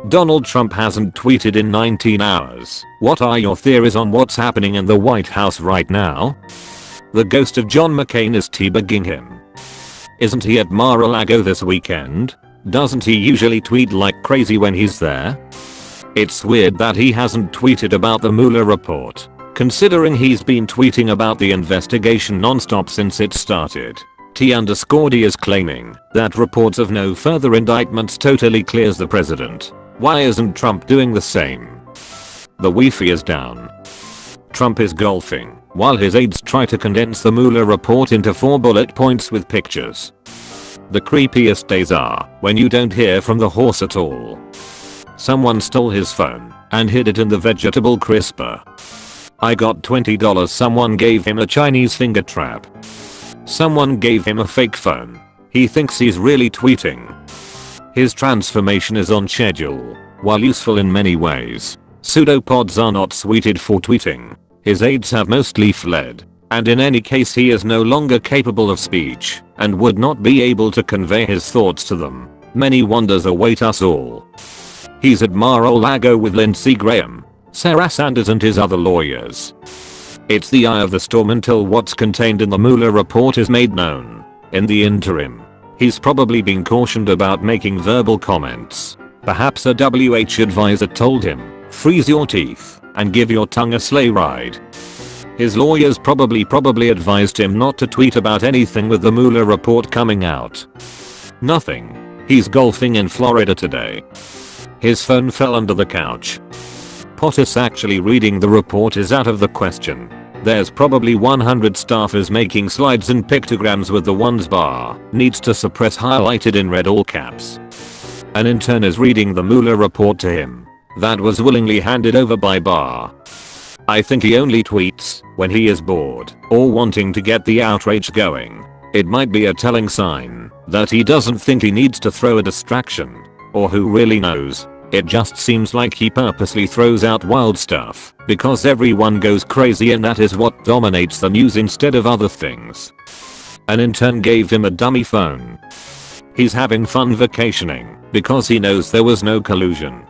Donald Trump hasn't tweeted in 19 hours. What are your theories on what's happening in the White House right now? The ghost of John McCain is teabagging him. Isn't he at Mar-a-Lago this weekend? Doesn't he usually tweet like crazy when he's there? It's weird that he hasn't tweeted about the Mueller report, considering he's been tweeting about the investigation non-stop since it started. T_D is claiming that reports of no further indictments totally clears the president. Why isn't Trump doing the same? The Wi-Fi is down. Trump is golfing while his aides try to condense the Mueller report into 4 bullet points with pictures. The creepiest days are when you don't hear from the horse at all. Someone stole his phone and hid it in the vegetable crisper. I got $20. Someone gave him a Chinese finger trap. Someone gave him a fake phone. He thinks he's really tweeting. His transformation is on schedule. While useful in many ways, pseudopods are not suited for tweeting. His aides have mostly fled, and in any case he is no longer capable of speech and would not be able to convey his thoughts to them. Many wonders await us all. He's at Mar-a-Lago with Lindsey Graham, Sarah Sanders and his other lawyers. It's the eye of the storm until what's contained in the Mueller report is made known. In the interim, he's probably been cautioned about making verbal comments. Perhaps a WH advisor told him, freeze your teeth and give your tongue a sleigh ride. His lawyers probably advised him not to tweet about anything with the Mueller report coming out. Nothing. He's golfing in Florida today. His phone fell under the couch. POTUS actually reading the report is out of the question. There's probably 100 staffers making slides and pictograms with the ones bar needs to suppress highlighted in red all caps. An intern is reading the Mueller report to him. That was willingly handed over by Barr. I think he only tweets when he is bored or wanting to get the outrage going. It might be a telling sign that he doesn't think he needs to throw a distraction. Or who really knows? It just seems like he purposely throws out wild stuff because everyone goes crazy and that is what dominates the news instead of other things. An intern gave him a dummy phone. He's having fun vacationing because he knows there was no collusion.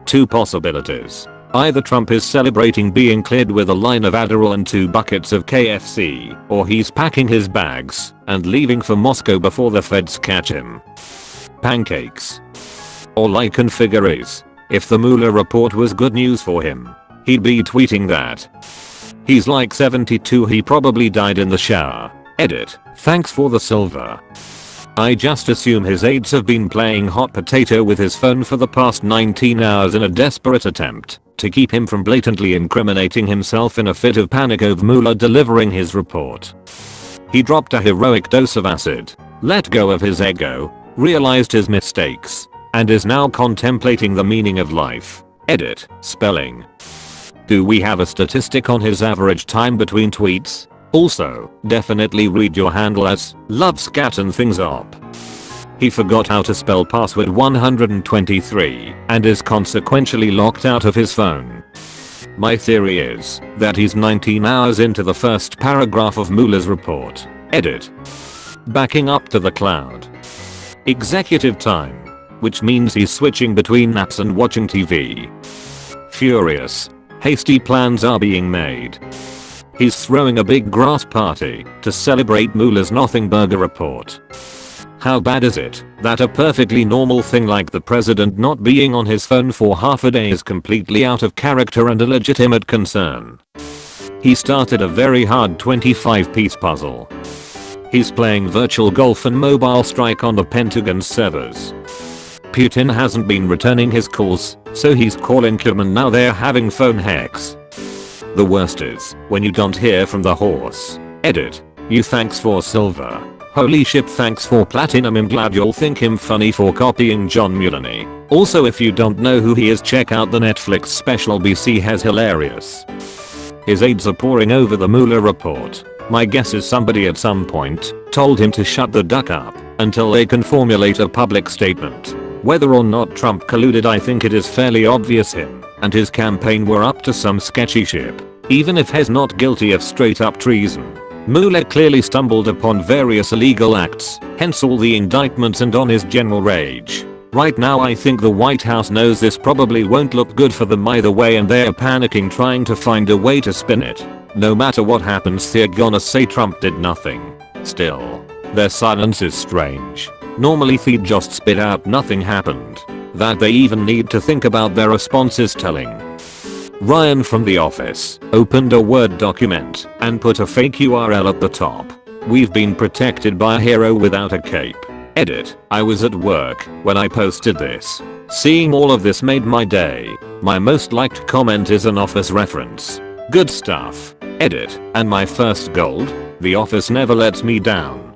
2 possibilities. Either Trump is celebrating being cleared with a line of Adderall and 2 buckets of KFC, or he's packing his bags and leaving for Moscow before the feds catch him. Pancakes. All I can figure is, if the Mueller report was good news for him, he'd be tweeting that. He's like 72, he probably died in the shower. Edit. Thanks for the silver. I just assume his aides have been playing hot potato with his phone for the past 19 hours in a desperate attempt to keep him from blatantly incriminating himself in a fit of panic over Mueller delivering his report. He dropped a heroic dose of acid, let go of his ego, realized his mistakes, and is now contemplating the meaning of life. Edit. Spelling. Do we have a statistic on his average time between tweets? Also, definitely read your handle as lovescat and things up. He forgot how to spell password 123 and is consequentially locked out of his phone. My theory is that he's 19 hours into the first paragraph of Mueller's report. Edit. Backing up to the cloud. Executive time, which means he's switching between naps and watching TV. Furious, hasty plans are being made. He's throwing a big grass party to celebrate Mueller's Nothing Burger report. How bad is it that a perfectly normal thing like the president not being on his phone for half a day is completely out of character and a legitimate concern? He started a very hard 25-piece puzzle. He's playing virtual golf and mobile strike on the Pentagon's servers. Putin hasn't been returning his calls, so he's calling Kim and now they're having phone hacks. The worst is when you don't hear from the horse. Edit. You thanks for silver. Holy shit, thanks for platinum. I'm glad you'll think him funny for copying John Mulaney. Also, if you don't know who he is, check out the Netflix special BC has hilarious. His aides are poring over the Mueller report. My guess is somebody at some point told him to shut the duck up until they can formulate a public statement. Whether or not Trump colluded, I think it is fairly obvious him and his campaign were up to some sketchy shit. Even if he's not guilty of straight up treason, Mueller clearly stumbled upon various illegal acts, hence all the indictments and on his general rage. Right now I think the White House knows this probably won't look good for them either way and they're panicking trying to find a way to spin it. No matter what happens they're gonna say Trump did nothing. Still, their silence is strange. Normally they'd just spit out nothing happened. That they even need to think about their response is telling. Ryan from The Office opened a Word document and put a fake URL at the top. We've been protected by a hero without a cape. Edit. I was at work when I posted this. Seeing all of this made my day. My most liked comment is an Office reference. Good stuff. Edit. And my first gold? The Office never lets me down.